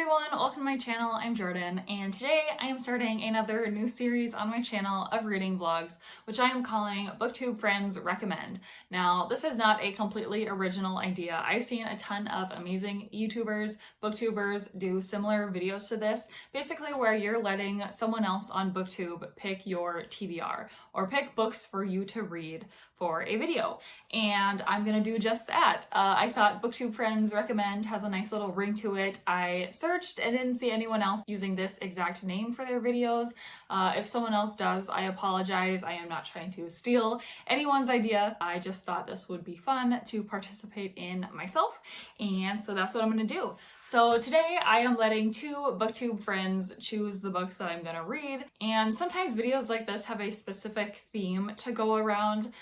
everyone, welcome to my channel. I'm Jordan, and today I am starting another new series on my channel of reading vlogs, which I am calling Booktube Friends Recommend. Now, this is not a completely original idea. I've seen a ton of amazing YouTubers, Booktubers do similar videos to this, basically where you're letting someone else on Booktube pick your TBR, or pick books for you to read for a video. And I'm gonna do just that. I thought Booktube Friends Recommend has a nice little ring to it. I searched and didn't see anyone else using this exact name for their videos. If someone else does, I apologize. I am not trying to steal anyone's idea. I just thought this would be fun to participate in myself, and so that's what I'm gonna do. So today I am letting two Booktube friends choose the books that I'm gonna read, and sometimes videos like this have a specific theme to go around,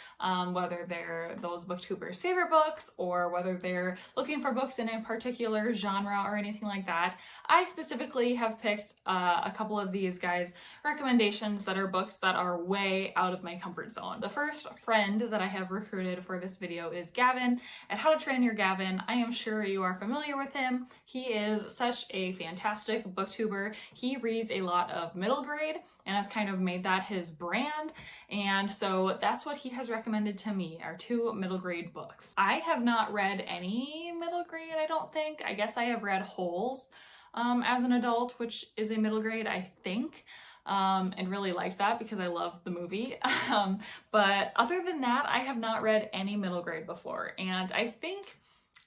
whether they're those Booktubers' favorite books or whether they're looking for books in a particular genre or anything like that. I specifically have picked a couple of these guys' recommendations that are books that are way out of my comfort zone. The first friend that I have recruited for this video is Gavin at How to Train Your Gavin. I am sure you are familiar with him. He is such a fantastic booktuber. He reads a lot of middle grade and has kind of made that his brand. And so that's what he has recommended to me, are two middle grade books. I have not read any middle grade, I don't think. I guess I have read Holes as an adult, which is a middle grade, I think. And really liked that because I love the movie. But other than that, I have not read any middle grade before. And I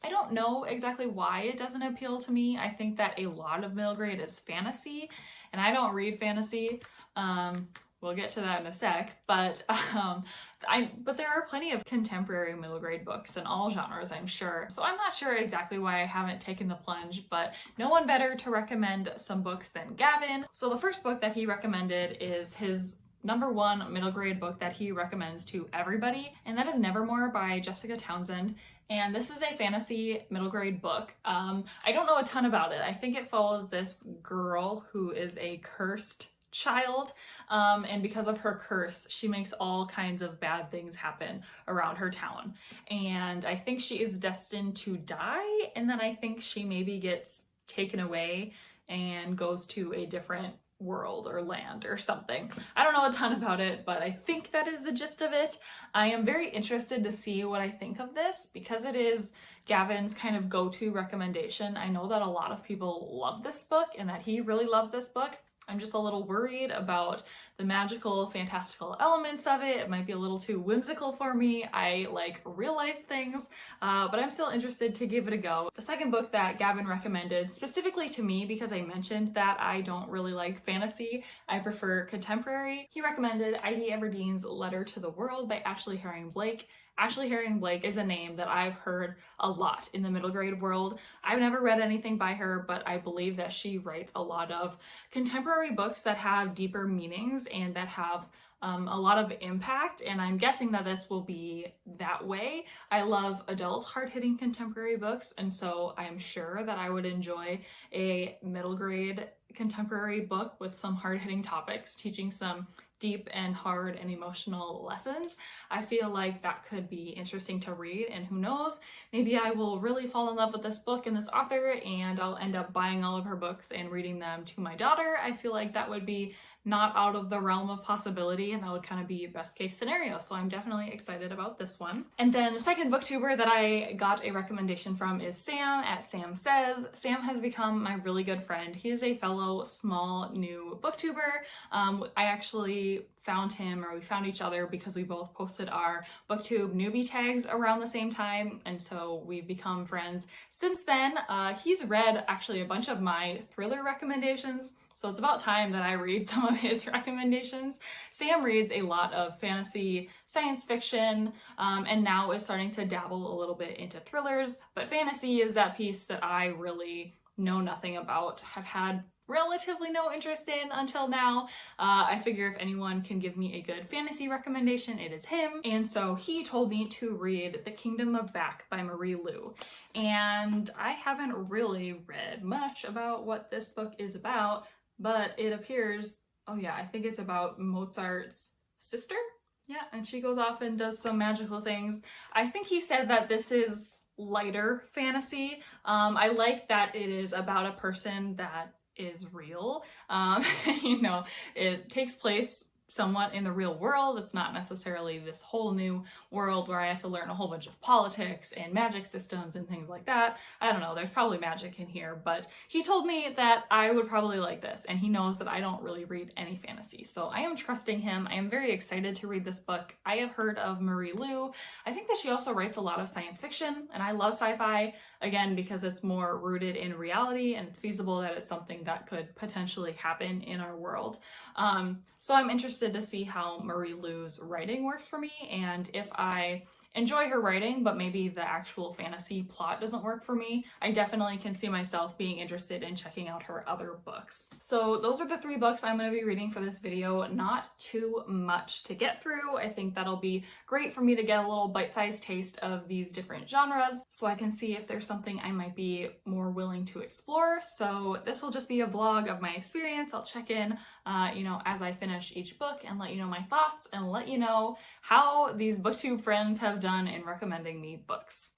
don't know exactly why it doesn't appeal to me. I think that a lot of middle grade is fantasy, and I don't read fantasy. We'll get to that in a sec, but there are plenty of contemporary middle grade books in all genres, I'm sure. So I'm not sure exactly why I haven't taken the plunge, but no one better to recommend some books than Gavin. So the first book that he recommended is his #1 middle grade book that he recommends to everybody, and that is Nevermore by Jessica Townsend. And this is a fantasy middle grade book. I don't know a ton about it. I think it follows this girl who is a cursed child, and because of her curse, she makes all kinds of bad things happen around her town. And I think she is destined to die, and then I think she maybe gets taken away and goes to a different world or land or something. I don't know a ton about it, but I think that is the gist of it. I am very interested to see what I think of this because it is Gavin's kind of go-to recommendation. I know that a lot of people love this book and that he really loves this book. I'm just a little worried about the magical, fantastical elements of it. It might be a little too whimsical for me. I like real life things, but I'm still interested to give it a go. The second book that Gavin recommended specifically to me, because I mentioned that I don't really like fantasy, I prefer contemporary. He recommended I.D. Everdene's Letter to the World by Ashley Herring Blake. Ashley Herring Blake is a name that I've heard a lot in the middle grade world. I've never read anything by her, but I believe that she writes a lot of contemporary books that have deeper meanings and that have a lot of impact, and I'm guessing that this will be that way. I love adult hard-hitting contemporary books, and so I'm sure that I would enjoy a middle grade contemporary book with some hard-hitting topics, teaching some deep and hard and emotional lessons. I feel like that could be interesting to read, and who knows, maybe I will really fall in love with this book and this author and I'll end up buying all of her books and reading them to my daughter. I feel like that would be not out of the realm of possibility, and that would kind of be best case scenario. So I'm definitely excited about this one. And then the second booktuber that I got a recommendation from is Sam at Sam Says. Sam has become my really good friend. He is a fellow small new booktuber. I actually found him, or we found each other, because we both posted our booktube newbie tags around the same time, and so we've become friends since then. He's read actually a bunch of my thriller recommendations, so it's about time that I read some of his recommendations. Sam reads a lot of fantasy, science fiction, and now is starting to dabble a little bit into thrillers, but fantasy is that piece that I really know nothing about, have had relatively no interest in until now. I figure if anyone can give me a good fantasy recommendation, it is him. And so he told me to read The Kingdom of Back by Marie Lu. And I haven't really read much about what this book is about, but it appears, oh yeah, I think it's about Mozart's sister? Yeah, and she goes off and does some magical things. I think he said that this is lighter fantasy. I like that it is about a person that is real. You know, it takes place somewhat in the real world. It's not necessarily this whole new world where I have to learn a whole bunch of politics and magic systems and things like that. I don't know, there's probably magic in here, but he told me that I would probably like this, and he knows that I don't really read any fantasy. So I am trusting him. I am very excited to read this book. I have heard of Marie Lu. I think that she also writes a lot of science fiction, and I love sci-fi, again, because it's more rooted in reality and it's feasible that it's something that could potentially happen in our world. So I'm interested to see how Marie Lu's writing works for me, and if I enjoy her writing, but maybe the actual fantasy plot doesn't work for me, I definitely can see myself being interested in checking out her other books. So those are the 3 books I'm going to be reading for this video. Not too much to get through. I think that'll be great for me to get a little bite-sized taste of these different genres, so I can see if there's something I might be more willing to explore. So this will just be a vlog of my experience. I'll check in, you know, as I finish each book and let you know my thoughts and let you know how these Booktube friends have done in recommending me books.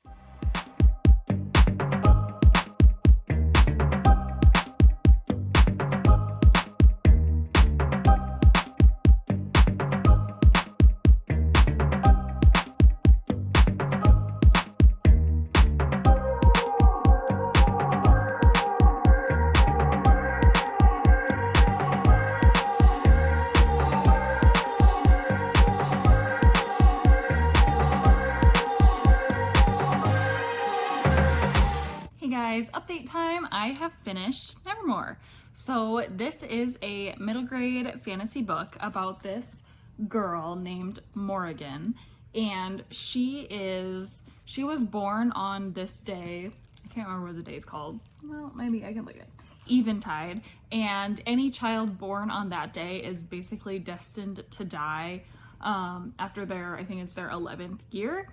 Update time. I have finished Nevermore. So this is a middle grade fantasy book about this girl named Morrigan, and she was born on this day. I can't remember what the day is called. Well, maybe I can look at it. Eventide, and any child born on that day is basically destined to die after I think it's their 11th year.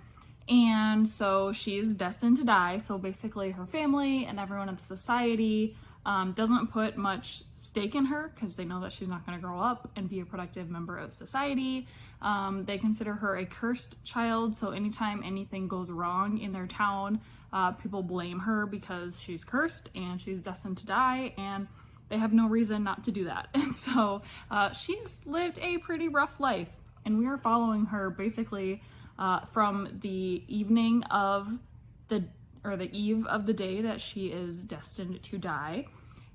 And so she's destined to die. So basically her family and everyone in the society doesn't put much stake in her because they know that she's not going to grow up and be a productive member of society. They consider her a cursed child. So anytime anything goes wrong in their town, people blame her because she's cursed and she's destined to die, and they have no reason not to do that. And so she's lived a pretty rough life, and we are following her basically from the evening of the eve of the day that she is destined to die.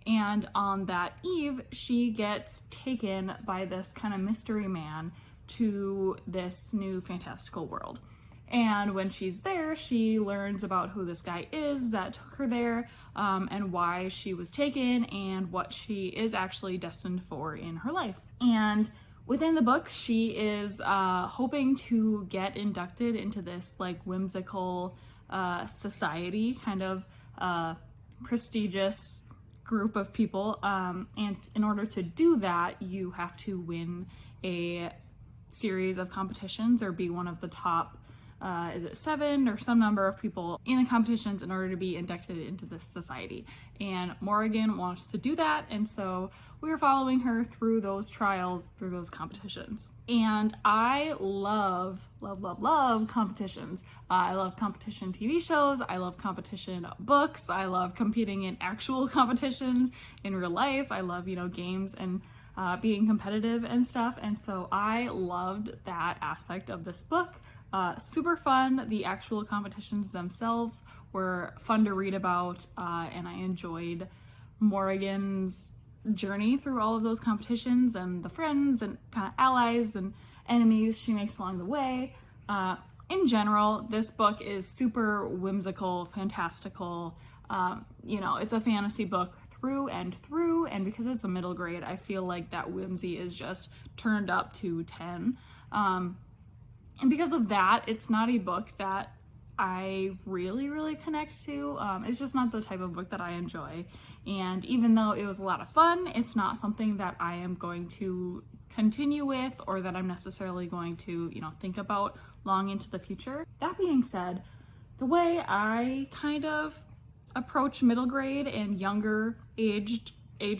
And on that eve, she gets taken by this kind of mystery man to this new fantastical world. And when she's there, she learns about who this guy is that took her there, and why she was taken, and what she is actually destined for in her life. And within the book, she is hoping to get inducted into this like whimsical society, kind of prestigious group of people. And in order to do that, you have to win a series of competitions or be one of the top, is it 7 or some number of people in the competitions in order to be inducted into this society. And Morrigan wants to do that, and so we're following her through those trials, through those competitions. And I love competitions. I love competition TV shows. I love competition books. I love competing in actual competitions in real life. I love, you know, games and being competitive and stuff. And so I loved that aspect of this book. Super fun. The actual competitions themselves were fun to read about, and I enjoyed Morrigan's journey through all of those competitions and the friends and kind of allies and enemies she makes along the way. In general, this book is super whimsical, fantastical. You know, it's a fantasy book through and through, and because it's a middle grade, I feel like that whimsy is just turned up to 10. And because of that, it's not a book that I really connect to. It's just not the type of book that I enjoy. And even though it was a lot of fun, it's not something that I am going to continue with, or that I'm necessarily going to, you know, think about long into the future. That being said, the way I kind of approach middle grade and younger age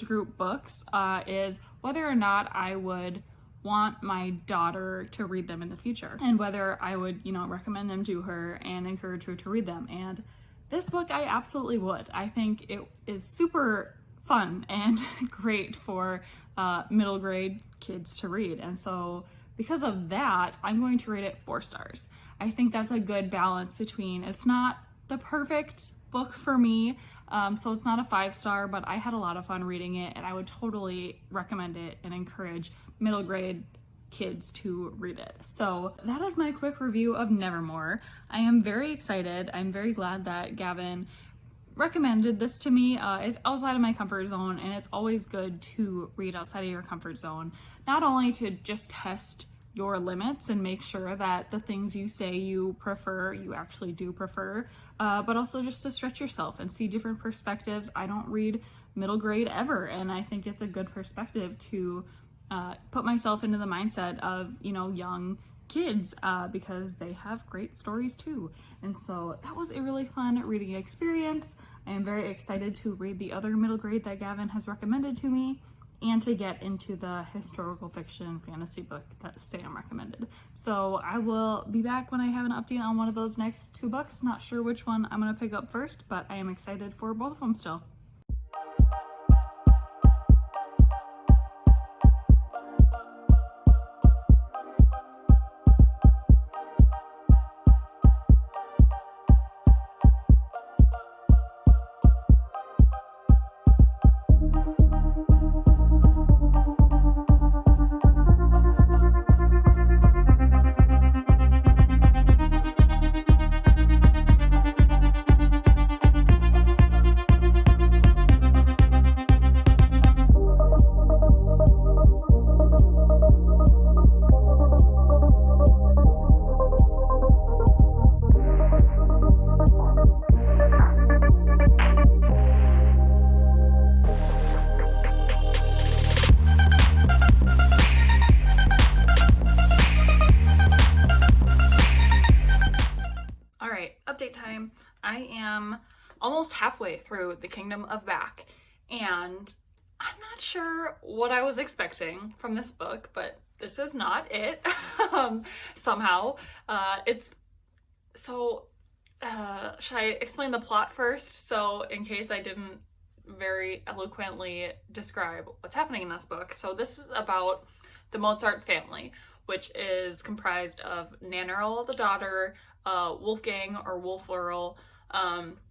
group books is whether or not I would want my daughter to read them in the future, and whether I would, recommend them to her and encourage her to read them. And this book, I absolutely would. I think it is super fun and great for middle grade kids to read. And so because of that, I'm going to rate it 4 stars. I think that's a good balance between, it's not the perfect book for me, so it's not a 5-star, but I had a lot of fun reading it, and I would totally recommend it and encourage middle grade kids to read it. So that is my quick review of Nevermore. I am very excited. I'm very glad that Gavin recommended this to me. It's outside of my comfort zone, and it's always good to read outside of your comfort zone, not only to just test your limits and make sure that the things you say you prefer, you actually do prefer, but also just to stretch yourself and see different perspectives. I don't read middle grade ever, and I think it's a good perspective to put myself into the mindset of, young kids, because they have great stories too. And so that was a really fun reading experience. I am very excited to read the other middle grade that Gavin has recommended to me, and to get into the historical fiction fantasy book that Sam recommended. So I will be back when I have an update on one of those next 2 books. Not sure which one I'm going to pick up first, but I am excited for both of them still. Update time. I am almost halfway through The Kingdom of Back, and I'm not sure what I was expecting from this book, but this is not it. Somehow. Should I explain the plot first? So in case I didn't very eloquently describe what's happening in this book. So this is about the Mozart family, which is comprised of Nannerl, the daughter, Wolfgang or Wolf Earl,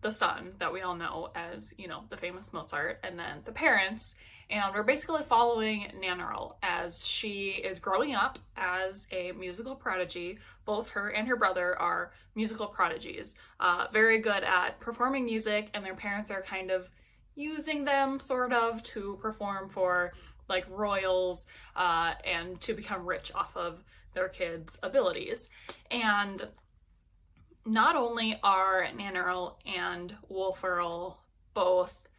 the son that we all know as, the famous Mozart, and then the parents. And we're basically following Nannerl as she is growing up as a musical prodigy. Both her and her brother are musical prodigies, very good at performing music, and their parents are kind of using them sort of to perform for like royals, and to become rich off of their kids' abilities. And not only are Nannerl and Wolf Earl both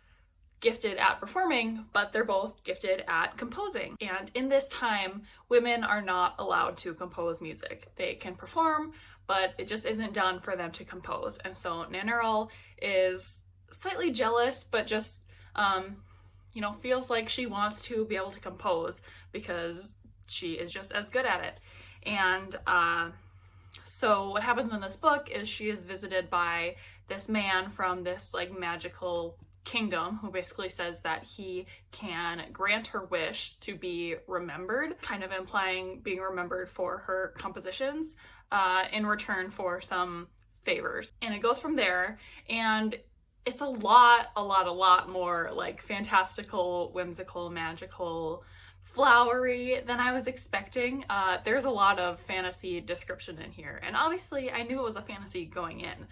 gifted at performing, but they're both gifted at composing. And in this time, women are not allowed to compose music. They can perform, but it just isn't done for them to compose. And so Nannerl is slightly jealous, but just, feels like she wants to be able to compose because she is just as good at it. And so what happens in this book is she is visited by this man from this like magical kingdom who basically says that he can grant her wish to be remembered, kind of implying being remembered for her compositions, in return for some favors. And it goes from there, and it's a lot more like fantastical, whimsical, magical, flowery than I was expecting. There's a lot of fantasy description in here, and obviously I knew it was a fantasy going in.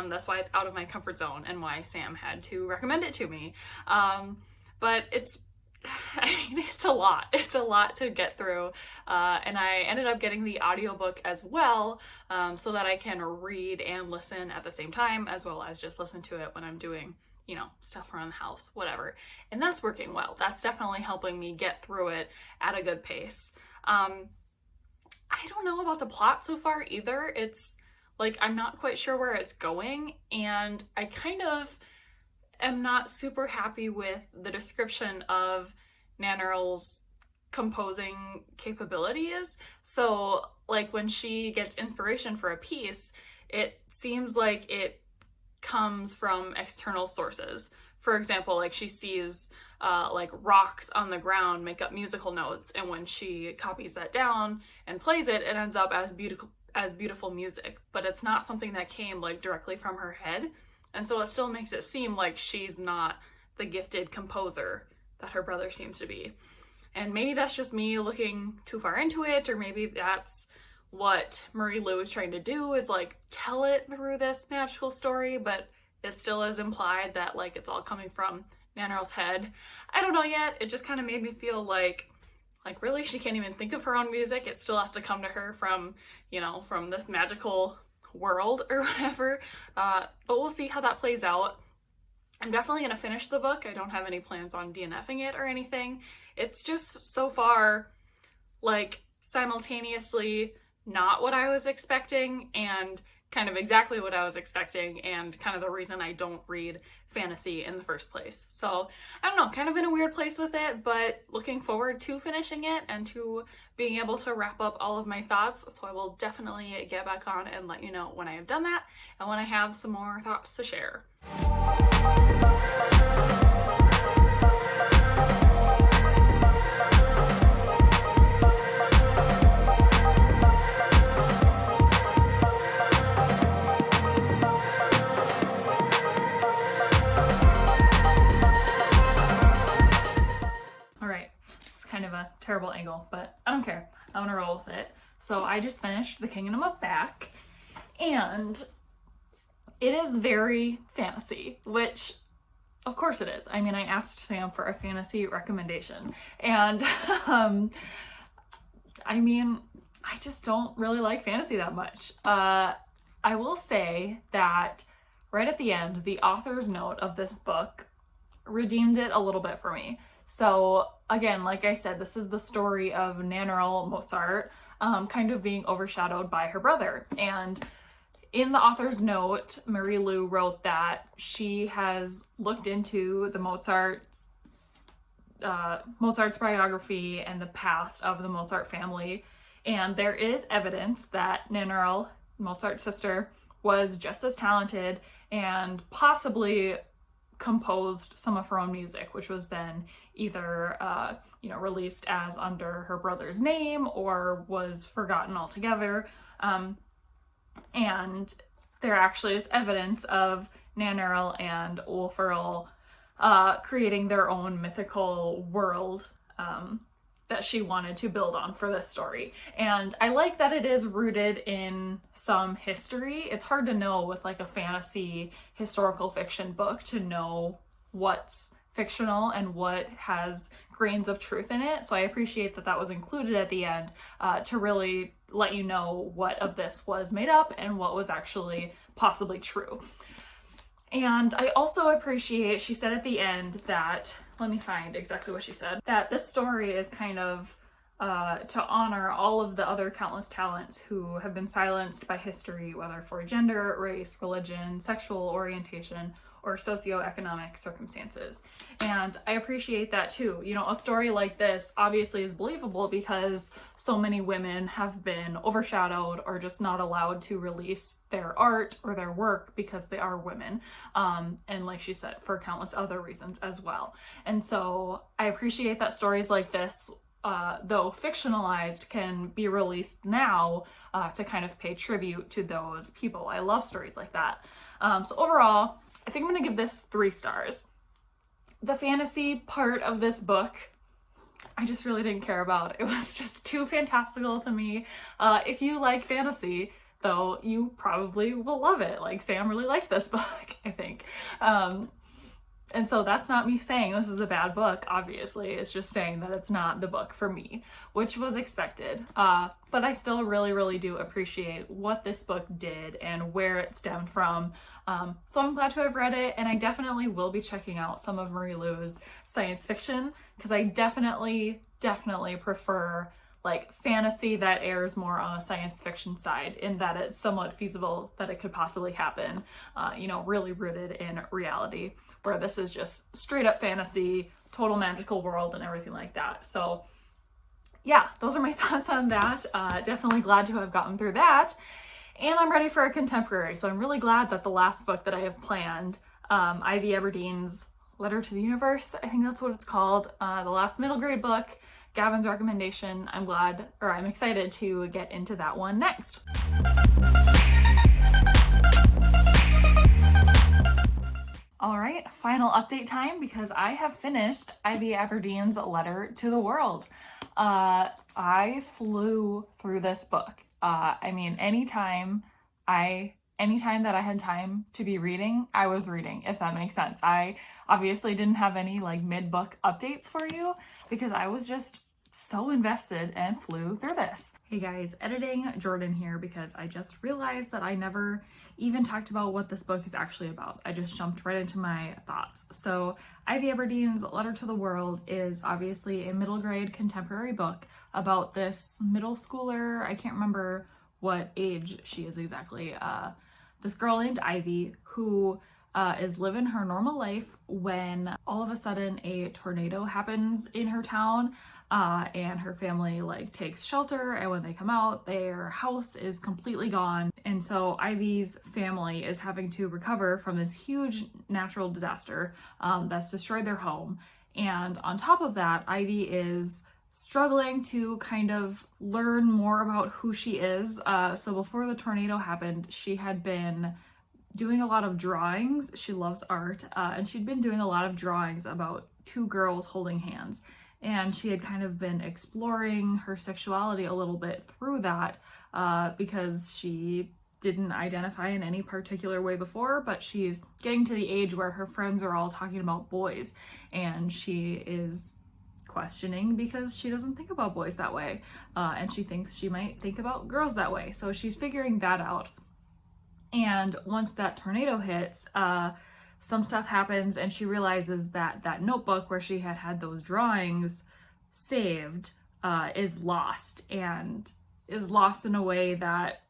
That's why it's out of my comfort zone and why Sam had to recommend it to me. But it's a lot. It's a lot to get through, and I ended up getting the audiobook as well, so that I can read and listen at the same time, as well as just listen to it when I'm doing stuff around the house, whatever. And that's working well. That's definitely helping me get through it at a good pace. I don't know about the plot so far either. It's like, I'm not quite sure where it's going, and I kind of am not super happy with the description of Nannerl's composing capabilities. So like when she gets inspiration for a piece, it seems like it comes from external sources. For example, like she sees like rocks on the ground make up musical notes, and when she copies that down and plays it, it ends up as beautiful music. But it's not something that came like directly from her head, and so it still makes it seem like she's not the gifted composer that her brother seems to be. And maybe that's just me looking too far into it, or maybe that's what Marie Lu is trying to do, is like tell it through this magical story, but it still is implied that like it's all coming from Nannerl's head. I don't know yet. It just kind of made me feel like really she can't even think of her own music. It still has to come to her from, you know, from this magical world or whatever. But we'll see how that plays out. I'm definitely going to finish the book. I don't have any plans on DNFing it or anything. It's just so far like simultaneously not what I was expecting and kind of exactly what I was expecting, and kind of the reason I don't read fantasy in the first place. So I don't know, kind of in a weird place with it, but looking forward to finishing it and to being able to wrap up all of my thoughts. So I will definitely get back on and let you know when I have done that and when I have some more thoughts to share. Terrible angle, but I don't care. I'm gonna roll with it. So I just finished The Kingdom of Back, and it is very fantasy, which of course it is. I mean, I asked Sam for a fantasy recommendation, and I mean, I just don't really like fantasy that much. I will say that right at the end, the author's note of this book redeemed it a little bit for me. So again, like I said, this is the story of Nannerl Mozart kind of being overshadowed by her brother. And in the author's note, Marie Lu wrote that she has looked into the Mozart's biography and the past of the Mozart family. And there is evidence that Nannerl, Mozart's sister, was just as talented and possibly composed some of her own music, which was then either released as under her brother's name or was forgotten altogether. And there actually is evidence of Nannerl and Ulfril creating their own mythical world that she wanted to build on for this story. And I like that it is rooted in some history. It's hard to know with like a fantasy historical fiction book to know what's fictional and what has grains of truth in it. So I appreciate that that was included at the end to really let you know what of this was made up and what was actually possibly true. And I also appreciate, she said at the end that, let me find exactly what she said, that this story is kind of to honor all of the other countless talents who have been silenced by history, whether for gender, race, religion, sexual orientation, or socioeconomic circumstances. And I appreciate that too. You know, a story like this obviously is believable because so many women have been overshadowed or just not allowed to release their art or their work because they are women. And like she said, for countless other reasons as well. And so I appreciate that stories like this, though fictionalized, can be released now to kind of pay tribute to those people. I love stories like that. So overall, I think I'm gonna give this 3 stars. The fantasy part of this book, I just really didn't care about. It was just too fantastical to me. If you like fantasy, though, you probably will love it. Like Sam really liked this book, I think. And so that's not me saying this is a bad book, obviously. It's just saying that it's not the book for me, which was expected. But I still really, really do appreciate what this book did and where it stemmed from. So I'm glad to have read it, and I definitely will be checking out some of Marie Lu's science fiction, because I definitely prefer like fantasy that airs more on a science fiction side, in that it's somewhat feasible that it could possibly happen, really rooted in reality, where this is just straight up fantasy, total magical world and everything like that. So yeah, those are my thoughts on that. Definitely glad to have gotten through that. And I'm ready for a contemporary. So I'm really glad that the last book that I have planned, Ivy Aberdeen's Letter to the Universe, I think that's what it's called, the last middle grade book, Gavin's recommendation. I'm excited to get into that one next. All right, final update time because I have finished Ivy Aberdeen's Letter to the World. I flew through this book. I mean, anytime that I had time to be reading, I was reading, if that makes sense. I obviously didn't have any like mid-book updates for you because I was just so invested and flew through this. Hey guys, editing Jordan here because I just realized that I never even talked about what this book is actually about. I just jumped right into my thoughts. So Ivy Aberdeen's Letter to the World is obviously a middle grade contemporary book about this middle schooler. I can't remember what age she is exactly. This girl named Ivy who is living her normal life when all of a sudden a tornado happens in her town. And her family like takes shelter, and when they come out, their house is completely gone. And so Ivy's family is having to recover from this huge natural disaster that's destroyed their home. And on top of that, Ivy is struggling to kind of learn more about who she is. So before the tornado happened, she had been doing a lot of drawings. She loves art, and she'd been doing a lot of drawings about two girls holding hands. And she had kind of been exploring her sexuality a little bit through that because she didn't identify in any particular way before, but she's getting to the age where her friends are all talking about boys, and she is questioning because she doesn't think about boys that way, and she thinks she might think about girls that way. So she's figuring that out. And once that tornado hits, some stuff happens and she realizes that that notebook where she had those drawings saved is lost, and is lost in a way that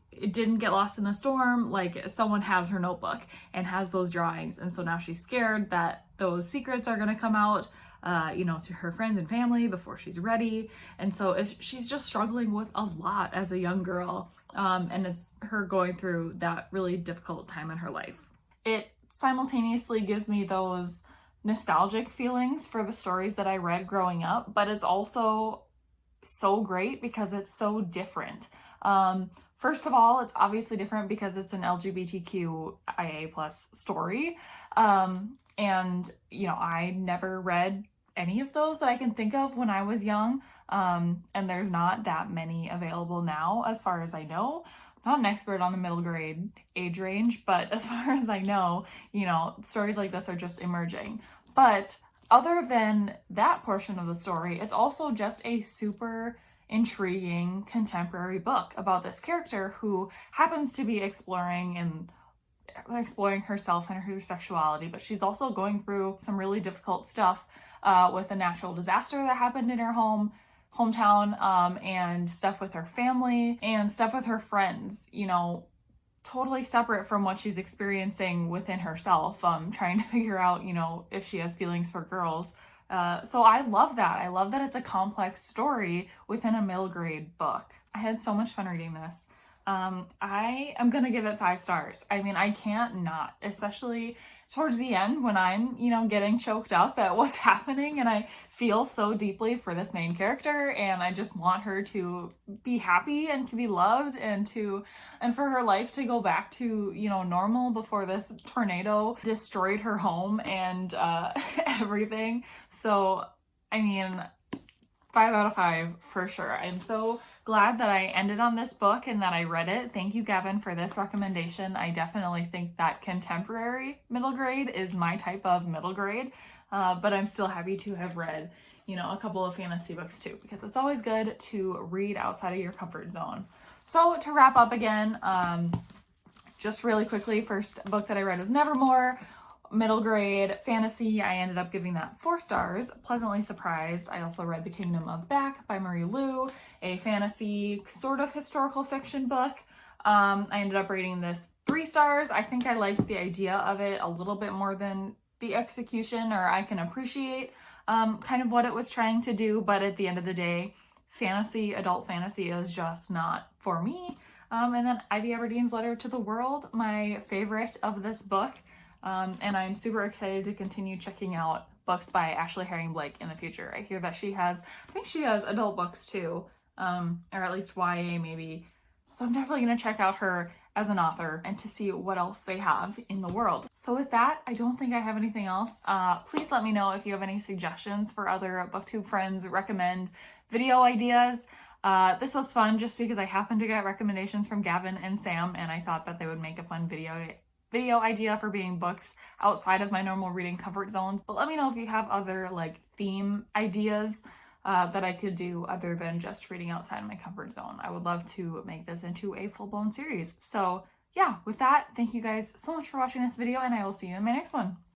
it didn't get lost in the storm. Like someone has her notebook and has those drawings, and so now she's scared that those secrets are going to come out to her friends and family before she's ready. And so she's just struggling with a lot as a young girl, and it's her going through that really difficult time in her life. It simultaneously gives me those nostalgic feelings for the stories that I read growing up, but it's also so great because it's so different. First of all, it's obviously different because it's an LGBTQIA plus story. And I never read any of those that I can think of when I was young. And there's not that many available now, as far as I know. Not an expert on the middle grade age range, but as far as I know, stories like this are just emerging. But other than that portion of the story, it's also just a super intriguing contemporary book about this character who happens to be exploring herself and her sexuality, but she's also going through some really difficult stuff with a natural disaster that happened in her hometown, and stuff with her family and stuff with her friends, totally separate from what she's experiencing within herself, trying to figure out, if she has feelings for girls. So I love that. I love that it's a complex story within a middle grade book. I had so much fun reading this. I am gonna give it 5 stars. I mean, I can't not, especially towards the end when I'm, getting choked up at what's happening, and I feel so deeply for this main character, and I just want her to be happy and to be loved and for her life to go back to, normal before this tornado destroyed her home and everything. So, I mean, 5 out of 5 for sure. I'm so glad that I ended on this book and that I read it. Thank you, Gavin, for this recommendation. I definitely think that contemporary middle grade is my type of middle grade, but I'm still happy to have read, a couple of fantasy books too, because it's always good to read outside of your comfort zone. So to wrap up again, just really quickly, first book that I read was Nevermore. Middle grade fantasy. I ended up giving that 4 stars. Pleasantly surprised. I also read The Kingdom of Back by Marie Lu, a fantasy sort of historical fiction book. I ended up rating this 3 stars. I think I liked the idea of it a little bit more than the execution, or I can appreciate kind of what it was trying to do, but at the end of the day, fantasy, adult fantasy is just not for me. And then Ivy Aberdeen's Letter to the World, my favorite of this book. And I'm super excited to continue checking out books by Ashley Herring Blake in the future. I hear that I think she has adult books too, or at least YA maybe. So I'm definitely going to check out her as an author and to see what else they have in the world. So with that, I don't think I have anything else. Please let me know if you have any suggestions for other Booktube friends recommend video ideas. This was fun just because I happened to get recommendations from Gavin and Sam, and I thought that they would make a fun video idea for being books outside of my normal reading comfort zones. But let me know if you have other like theme ideas that I could do other than just reading outside my comfort zone. I would love to make this into a full-blown series. So yeah, with that, thank you guys so much for watching this video, and I will see you in my next one.